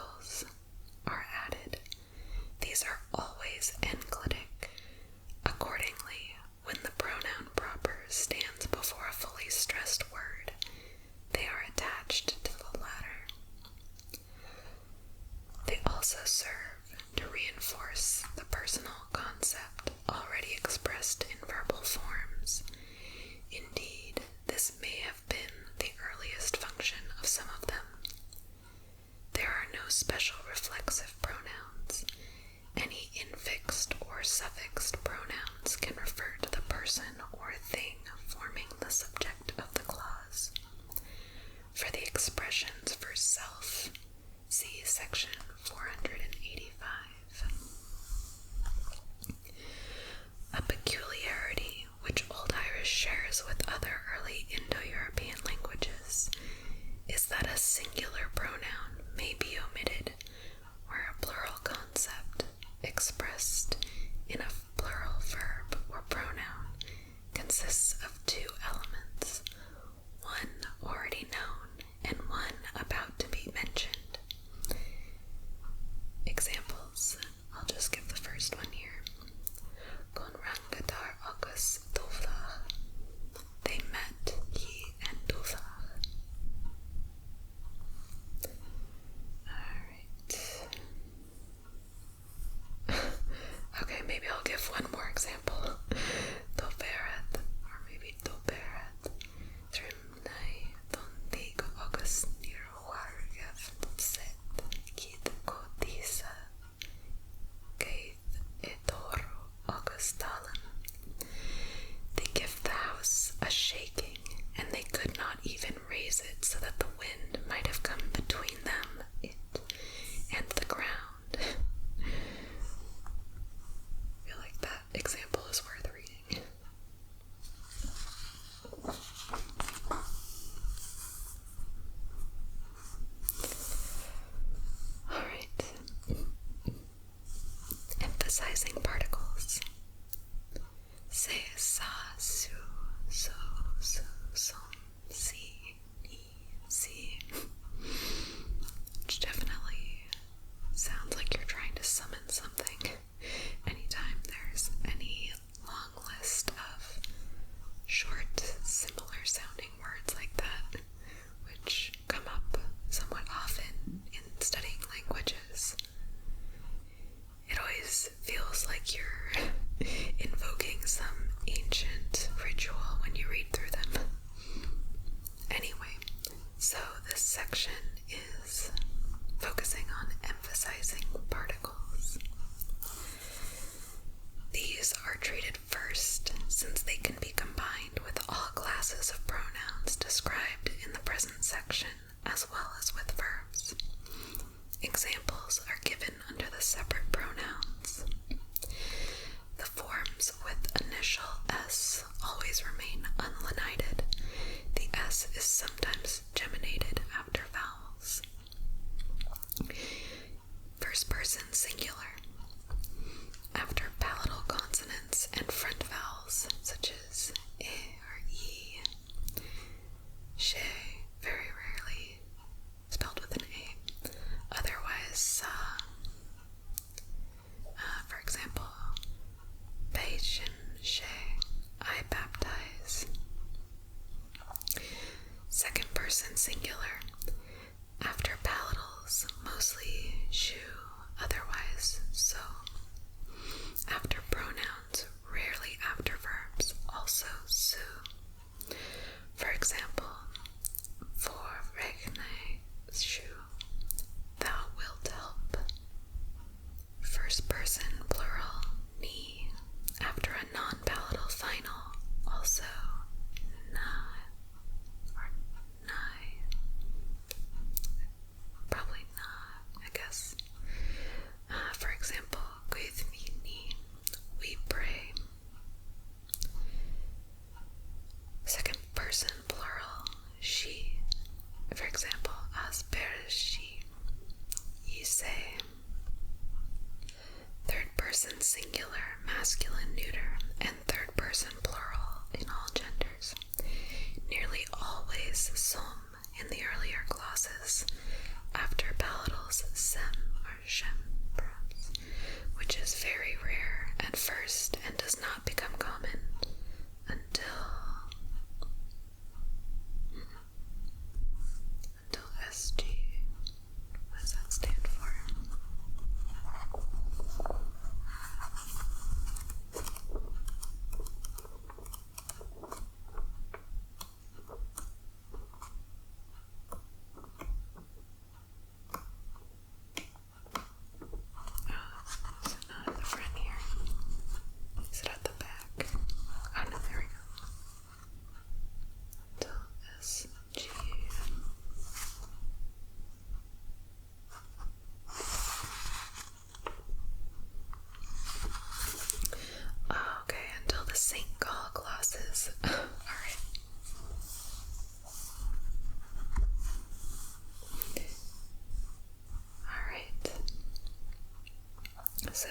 particles are added. These are always enclitic. Accordingly, when the pronoun proper stands before a fully stressed word, they are attached to the latter. They also serve to reinforce the personal concept already expressed in verbal forms. Indeed, this may have been the earliest function of some of them. There are no special reflexive pronouns. Any infixed or suffixed pronouns can refer to the person or thing forming the subject of the clause. For the expressions for self, see section 485. A peculiarity which Old Irish shares with other early Indo-European languages is that a singular pronoun may be omitted where a plural concept expressed in a plural verb or pronoun consists of two elements, one already known and one about to be mentioned. Examples. I'll just give the first one here. Con rangatar agus dovlah. They met, he and Dovlah. Alright. Okay, maybe I'll give one more example. Doberat, or maybe Doberat. Trimnai dondig agus nir wargef set kid kodisa. Gaith etoro agus dalan. They give the house a shaking, and they could not even raise it so that the wind might have come between them, it, and the ground. I feel like that example is worth reading. Alright. Emphasizing particles. Se, sa, su, so, som, si, ni, si. Which definitely sounds like you're trying to summon something. Anytime there's any long list of short, similar sounding words like that, which come up somewhat often in studying languages, it always feels like you're invoking some ancient ritual when you read through them. Anyway, so this section is focusing on emphasizing particles. These are treated first since they can be combined with all classes of pronouns described in the present section as well as with verbs. Examples are given under the separate pronouns. The forms with initial S always remain unlenited. The S is sometimes geminated after vowels. First person singular. After palatal consonants and front vowels such as E or E. She, very rarely spelled with an A. Otherwise, sa. For example, Beijing she, I baptize. Second person singular. After palatals, mostly shu, otherwise so. After pronouns, rarely after verbs, also su. For example, for regne shu, thou wilt help. First person plural, ni. After a non-palatal final, also na or nai. Probably na, I guess. For example, guithmini, we pray. Second person plural, she. For example, aspershi, ye say. Third person singular, masculine neuter, and third person plural in all genders. Nearly always som in the earlier clauses, after palatals sem or shem, perhaps, which is very rare at first and does not become common until SG. What does that stand for? Is it not at the front here? Is it at the back? Oh no, there we go. Until SG. Okay, until the St. Gall glosses. Alright. Alright. So,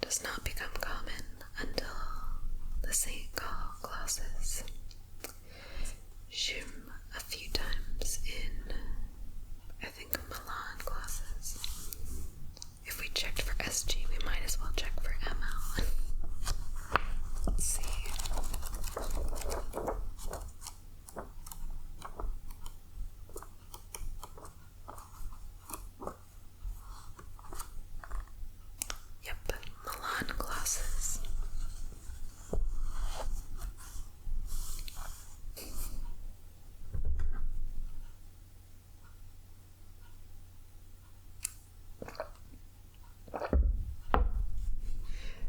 does not become common until the St. Gall glosses. Shum a few times in, I think, Milan glosses. If we checked for SG, we might as well check for ML. Let's see. Yep, Milan glosses.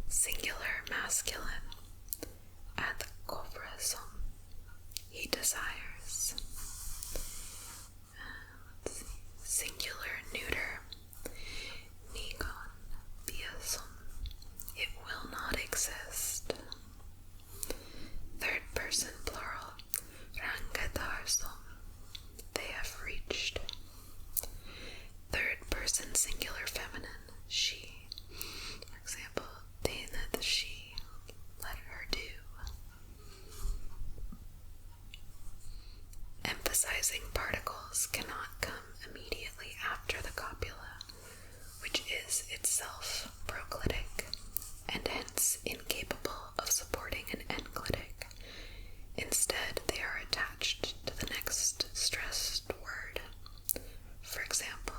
Singular masculine. Ad cobrasum. He desires. Let's see. Singular neuter. Nigon biasum. It will not exist. Third person plural. Rangadarsum. They have reached. Third person singular feminine. She. For example, Dana the she. Let her do. Emphasizing particles cannot come immediately after the copula, which is itself proclitic, and hence incapable of supporting an enclitic. Instead, they are attached to the next stressed word. For example,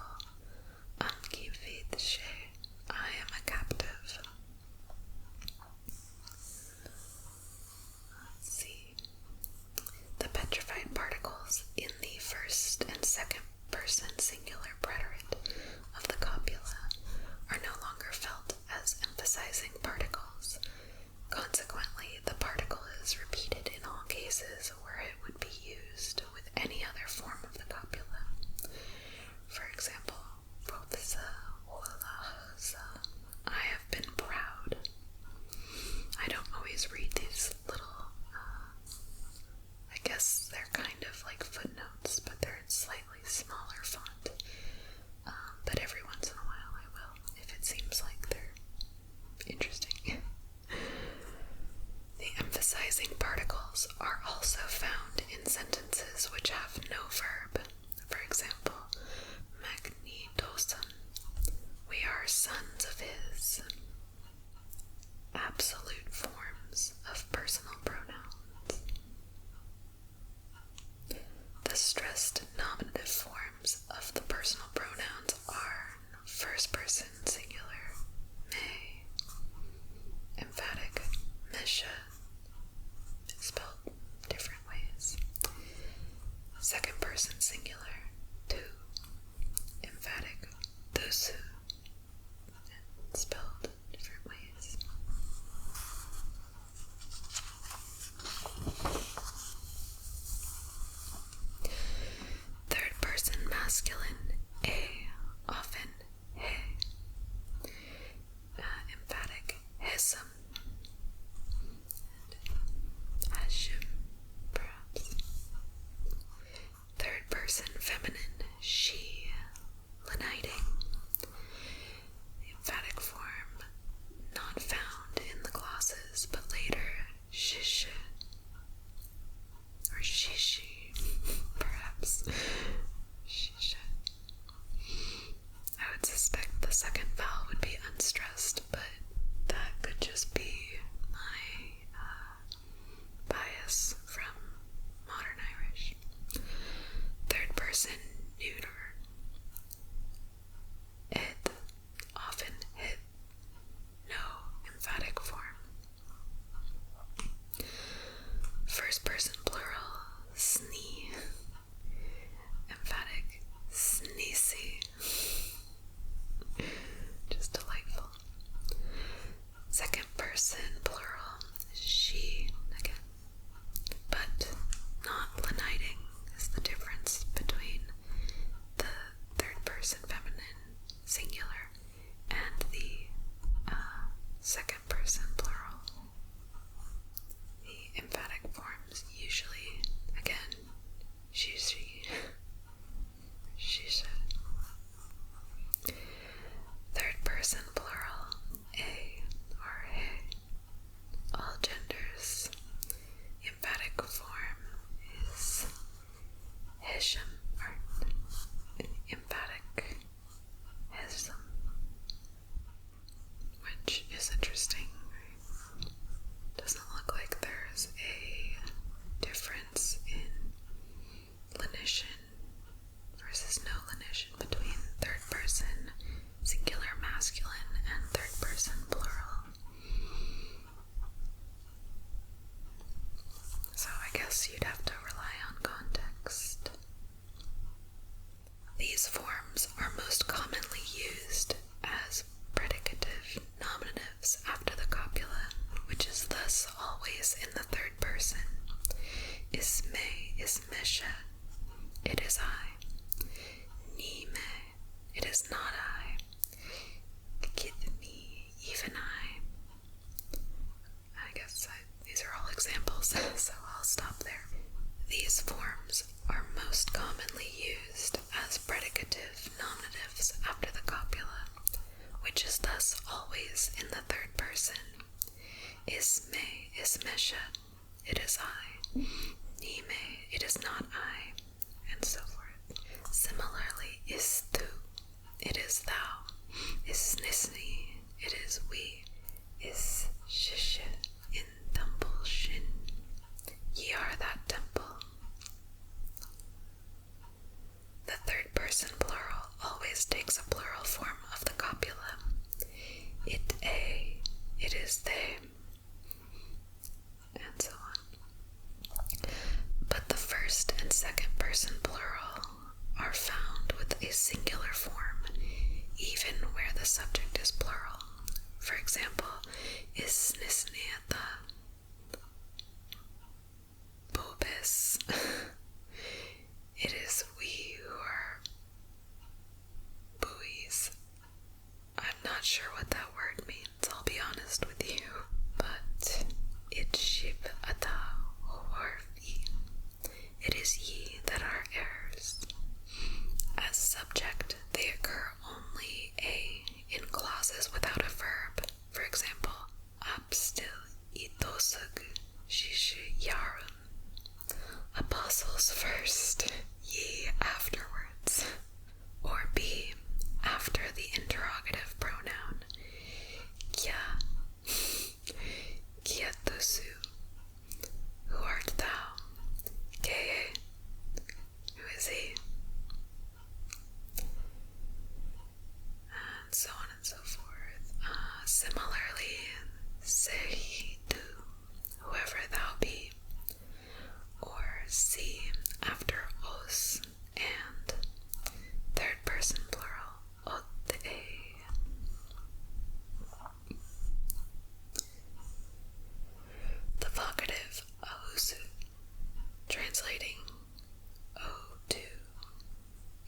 Amkividshe, I am a captive. Let's see. The petrified particles in the first and second person singular preterite of the copula are no longer felt as emphasizing particles. Consequently, the particle is repeated in all cases where it would be used with any other form of the copula. For example, I have been proud. I don't always read these little, I guess they're kind of like footnotes, but they're in slightly smaller font. But every once in a while I will, if it seems like they're interesting. The emphasizing particles are also found in sentences which have no verb. For example, magnetosum, we are sons of his. Absolute forms of personal pronouns. The stressed nominative forms of the personal pronouns are first person singular, me, emphatic, mesha, spelled different ways. Second person singular, tu, emphatic, thusu, spelled different ways. Third person masculine, a, often he, emphatic, hesum, and ashim, perhaps. Third person feminine, she, leniting. The emphatic form not found in the glosses, but later, shish, or shishi, perhaps. person feminine singular and the second person plural. The emphatic forms usually, again, she, she. Third person plural, a or he. All genders. The emphatic form is hesham, or emphatic hesham, which is interesting. Doesn't look like there's a difference in lenition versus no lenition between third person singular masculine and third person plural. So I guess you'd have to rely on context. These forms are most commonly used as predicative nominatives after the copula, which is thus always in the third person. Isme is mesha, it is I. Nime, it is not I. Kidney, even I. These are all examples, so I'll stop there. These forms are most commonly used as predicative nominatives after the copula, which is thus always in the third person. Isme is mesha, it is I. Nime, it is not I, and so forth. Similarly, istu, it is thou. Isnisni, it is we. Is shisha, in temple shin. Ye are that temple. The third person plural always takes a plural form of the copula. It a, it is they, and so on. But the first and second person plural are found with a singular form, even where the subject is plural. For example, is nisneata bobis. It is we who are buoys. I'm not sure what that word means, I'll be honest with you, but it shib ata horvi. It is ye that are heirs. As subject, they occur only in clauses without a verb. For example, abstil itosagu shishu yarum. Apostles first, ye afterwards. Or B, after the interrogative pronoun. Kya, kyatusu. Who art thou? Keye, who is he? And so on and so forth. Similarly, sehi tu, whoever thou be. Or C, after os, and third person plural, ote. The vocative ahusu, translating o to,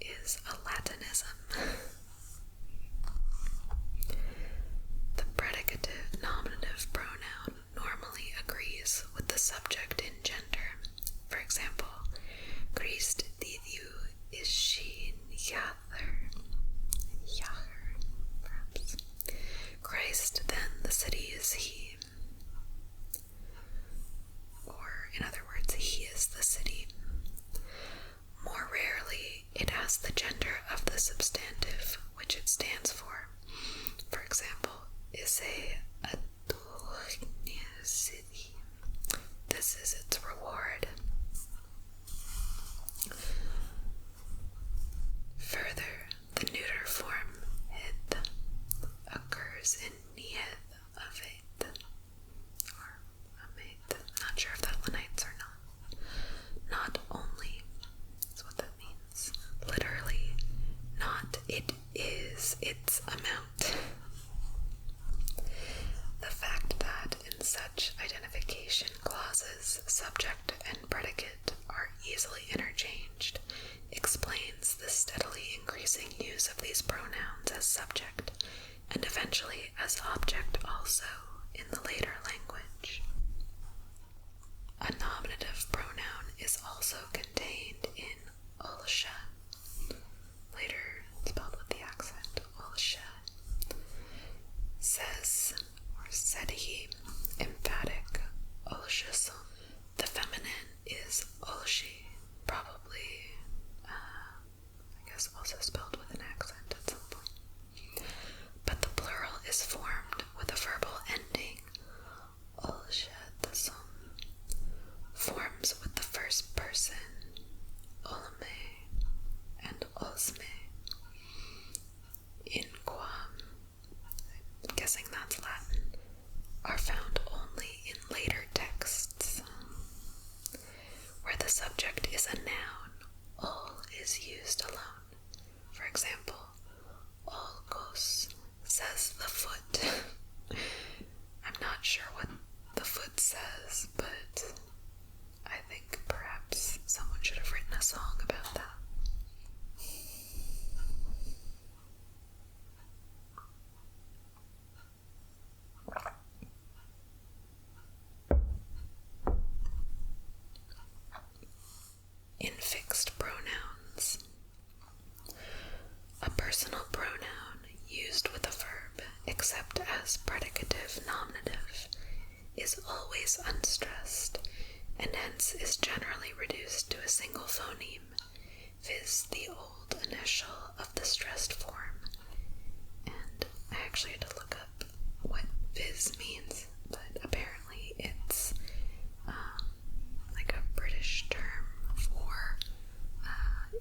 is a Latinism. The predicative nominative pronoun normally agrees with the subject in gender. For example, Christ didiu is she yather, perhaps. Christ, then the city is he. Or, in other words, he is the city. More rarely, it has the gender of the substantive, which it stands for. For example, is a city. This is its reward. Further, the neuter form hid occurs in nihed of it, or amate. Not sure if that lenites or not. Not only is what that means. Literally, not it is its amount. The fact that in such identification clauses, subject and predicate are easily interchanged explains the steadily increasing use of these pronouns as subject and eventually as object also in the later language. A nominative pronoun is also contained in olsha, later spelled with the accent, olsha. Says, or said he, emphatic, olshasum. The feminine is olshi, probably, I guess also spelled with an accent at some point. But the plural is formed with a verbal ending, olshatasum. Forms with the first person, olme and olsme. In quam, I'm guessing that's Latin, are found only in later texts. Where the subject is a noun, ol is used alone. For example, olkos says the foot. I'm not sure what the foot says, but I think perhaps someone should have written a song about that. Infixed pronouns. A personal pronoun used with a verb, except as predicative nominative, is always unstressed, and hence is generally reduced to a single phoneme, viz. The old initial of the stressed form. And I actually had to look up what viz means, but apparently it's like a British term for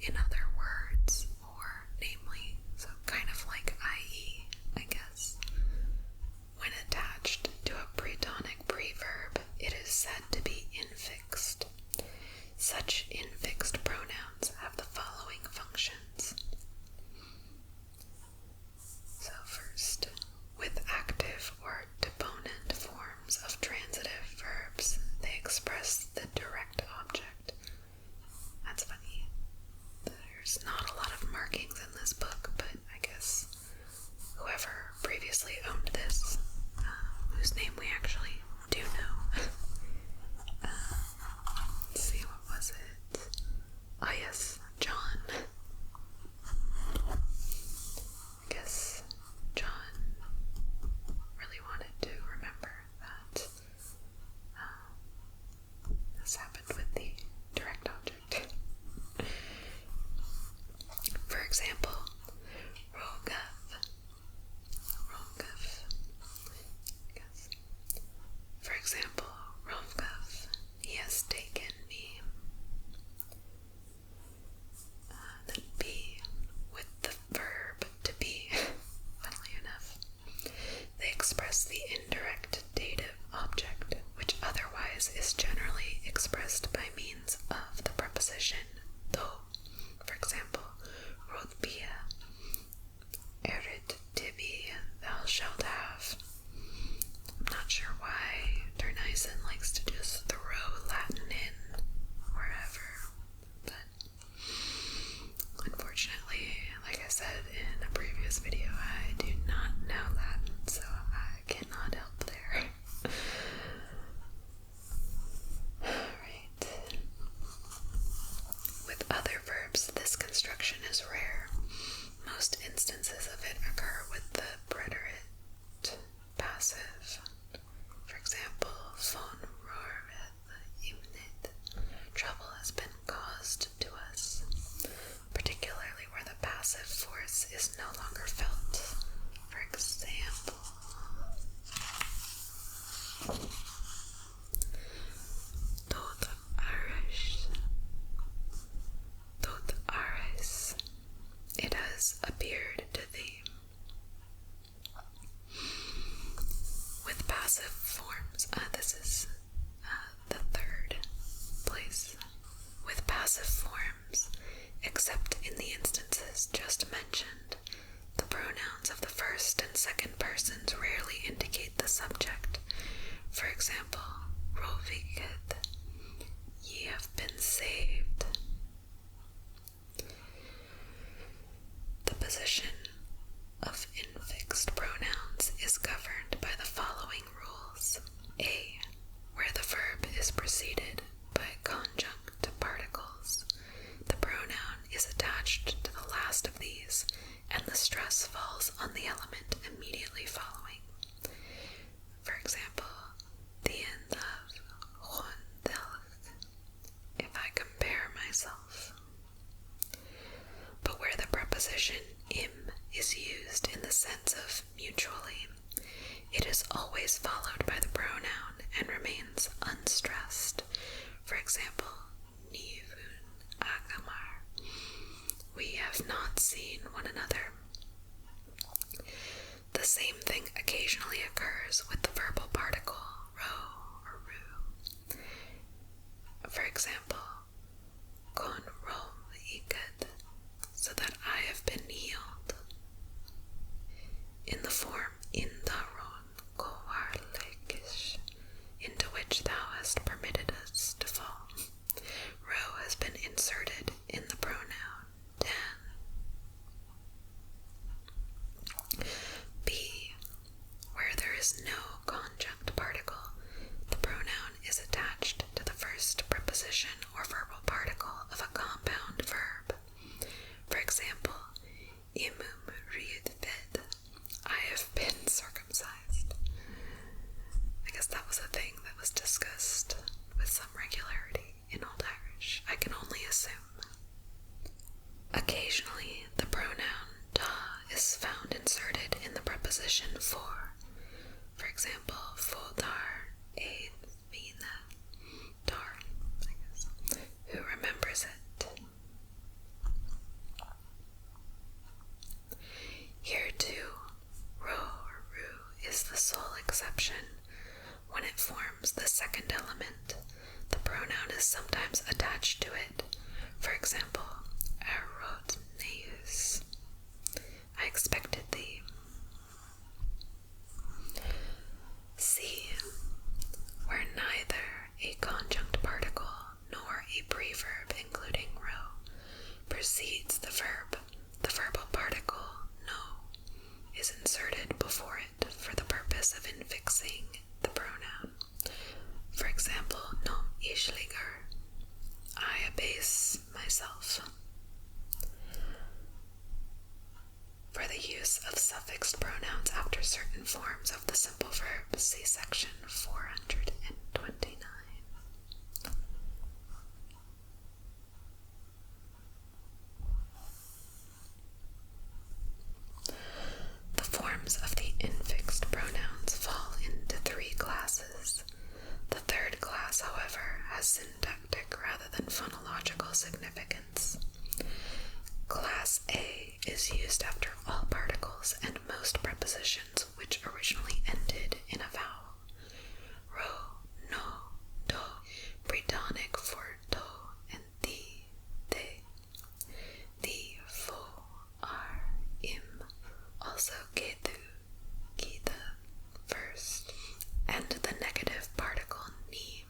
in other words, or namely, so kind of like ie, I guess. When attached to a pretonic preverb, it is said to be infixed. Such infixed pronouns have the following functions. So first, with active or deponent forms of transitive verbs, they express the direct object. That's funny. There's not a lot of markings in this book, but I guess whoever previously owned this, whose name we actually do know. Let's see, what was it? Ah, yes, John. I guess John really wanted to remember that this happened with the direct object. For example, Rogav. Yes. For example, Rogav, he has taken me. Then be with the verb to be. Funnily enough, they express the indirect dative object, which otherwise is generally expressed by means of the preposition though. For example, Rodbia, erit tibi, thou shalt have. I'm not sure why Thurneysen likes to just throw Latin in wherever, but unfortunately, like I said in a previous video, I do not know Latin, so I cannot help there. Alright. With other verbs, this construction is rare. Most instances of it occur with the preterite passive. For example, von roereth imnit. Trouble has been caused to us, particularly where the passive force is no longer felt. For example, Tot ares. It has appeared to thee. With passive forms, this is the third place. With passive forms, except in the instances just mentioned, the pronouns of the first and second persons rarely indicate the subject. For example, roviket, ye have been saved. preposition of infixed pronouns is governed by the following rules. A. Where the verb is preceded by conjunct particles, the pronoun is attached to the last of these, and the stress falls on the element immediately following. For example, the end of Hondelch, if I compare myself. But where the preposition im is used in the sense of mutually, it is always followed by the pronoun and remains unstressed. For example, nivun agamar, we have not seen one another. The same thing occasionally occurs with the verbal particle ro or ru. For example, kon rom ikad, so that I have been healed. In the form indaron kowarlekish, into which thou hast permitted us to fall, ro has been inserted in the pronoun dan. B. Where there is no conjunct particle, the pronoun is attached to the first preposition or verbal particle of a compound verb. For example, imum riedved, I have been circumcised. I guess that was a thing that was discussed with some regularity in Old Irish. I can only assume. Occasionally, the pronoun da is found inserted in the preposition for. For example, fodar eid mina dar, I guess, who remembers it. Here too, ro or ru is the sole exception. When it forms the second element, the pronoun is sometimes attached to it. For example, arot neus, I expected thee. C. Where neither a conjunct particle nor a preverb including ro precedes the verb, the verbal particle no is inserted before it for the purpose of infixing the pronoun. For example, nom ishliger, I abase myself. For the use of suffixed pronouns after certain forms of the simple verb, see section 429. The forms of the infixed pronouns fall into three classes. The third class, however, has syntactic rather than phonological significance. Class A is used after all particles and most prepositions which originally ended in a vowel. Ro, no, do, Britannic for do and thee, they. The, fo, ar, im, also getu, gita, first, and the negative particle ni.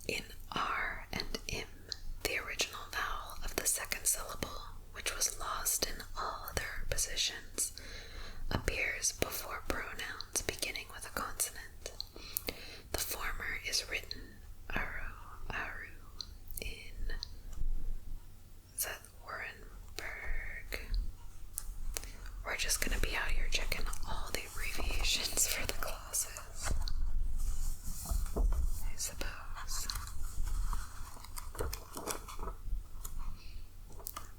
In R and im, the original vowel of the second syllable, which was lost in all other positions, appears before pronouns beginning with a consonant. The former is written aru, aru, in Zethwarenberg. We're just gonna be out here checking all the abbreviations for the clauses, I suppose.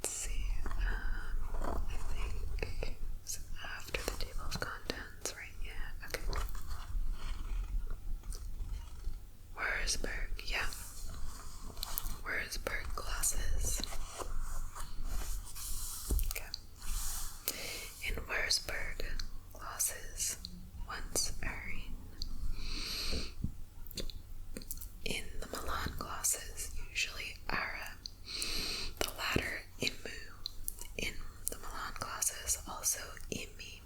Let's see, I think it's after the table of contents, right? Yeah, okay. Wurzburg, yeah. Wurzburg clauses. Okay. In Wurzburg clauses, once Arine. In the Milan clauses, usually Ara. The latter Imu. In the Milan clauses, also Imi.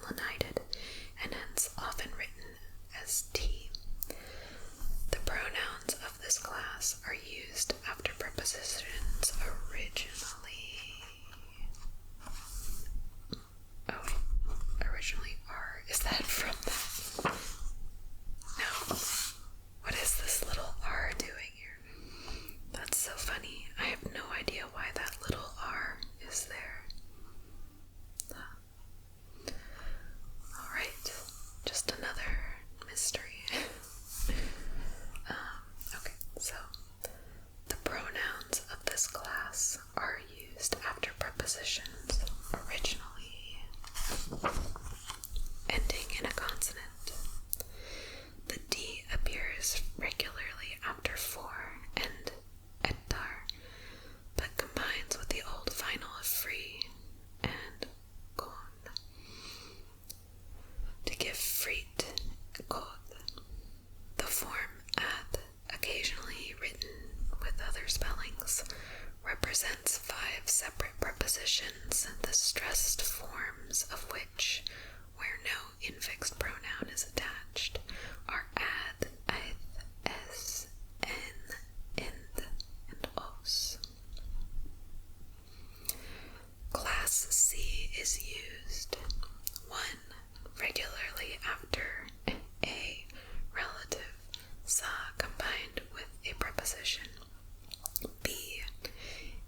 unlenited, and hence often written as T. The pronouns of this class are used after prepositions originally are. Is that from that? No. What is this little R doing here? That's so funny. I have no idea why that little R is there. Alright, just another mystery. Okay, so the pronouns of this class are used after prepositions originally ending in a consonant. The D appears regularly after for and ettar, but combines with the old final of free and kon to give frit kod. The form ad, occasionally written with other spellings, represents 5 separate prepositions, the stressed forms of which, where no infixed pronoun is attached, are ad, eith, es, en, end, and os. Class C is used 1. Regularly after a relative, sa combined with a preposition. B.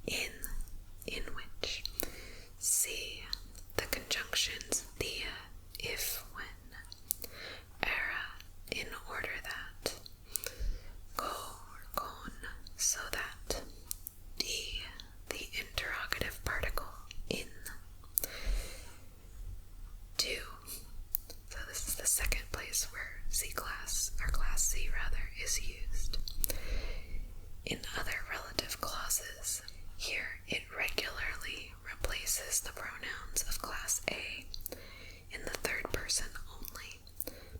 In which. C. The conjunctions thea, if, when. Era, in order that. Go or kon, so that. D. The interrogative particle in. 2. So this is the second place where class C is used. In other relative clauses, here it regularly replaces the pronouns of class A in the third person only,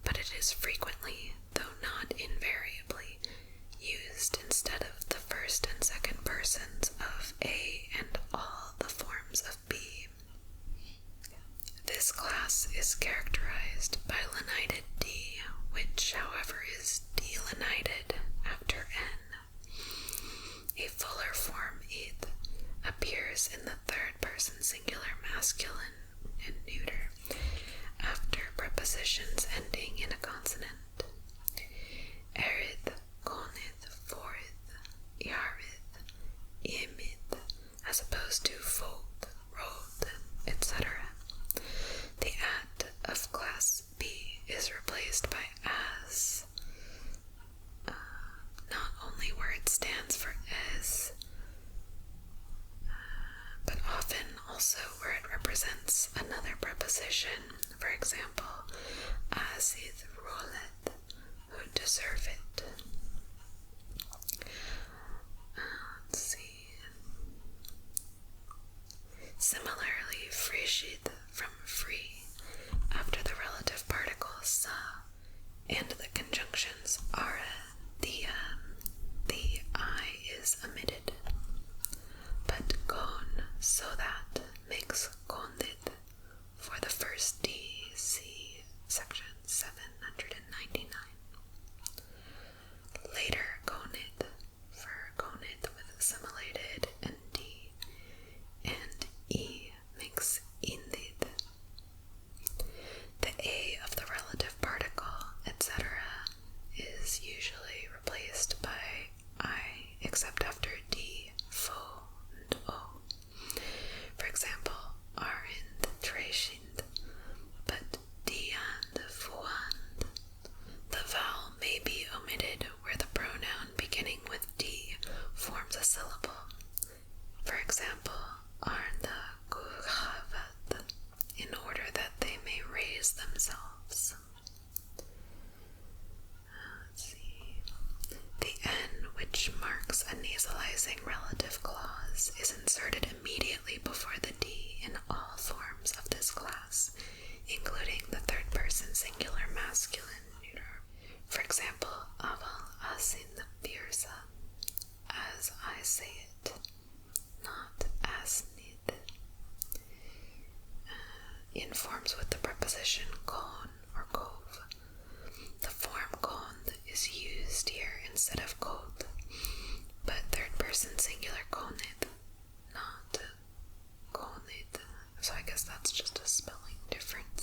but it is frequently, though not invariably, used instead of the first and second persons of A and all the forms of B. This class is characterized by lenited D, which, however, is delenited after N. A fuller form id appears in the third person singular masculine and neuter after prepositions ending in a consonant. Erid, konid, forid, yarid, imid, as opposed to fold, road, etc. The at of class B is replaced by as, not only where it stands for es, but often also where it represents another preposition. For example, asid rolet, who deserve it. Let's see. Similarly, frigid from free, after the relative particle sa, and the conjunctions are, the I is omitted. But kon, so that, makes kondid for the first D, C, section 799. Later konid, for konid with assimilated and D, and E makes indid. The A of the relative particle, etc., is usually replaced by I, except after D, fo, and O. For example, arind, treshind, but diand, fuand. The vowel may be omitted where the pronoun beginning with D forms a syllable. For example, arnda, guhavat, in order that they may raise themselves. Let's see. The N, which marks a nasalizing relative clause, is inserted immediately before the D in all forms of this class, including the third person singular masculine neuter. For example, aval asin birsa, as I say it, not as nid. in forms with the preposition con or cove. The form con is used here instead of cod, but third person singular conid, not conid. So I guess that's just a spelling difference.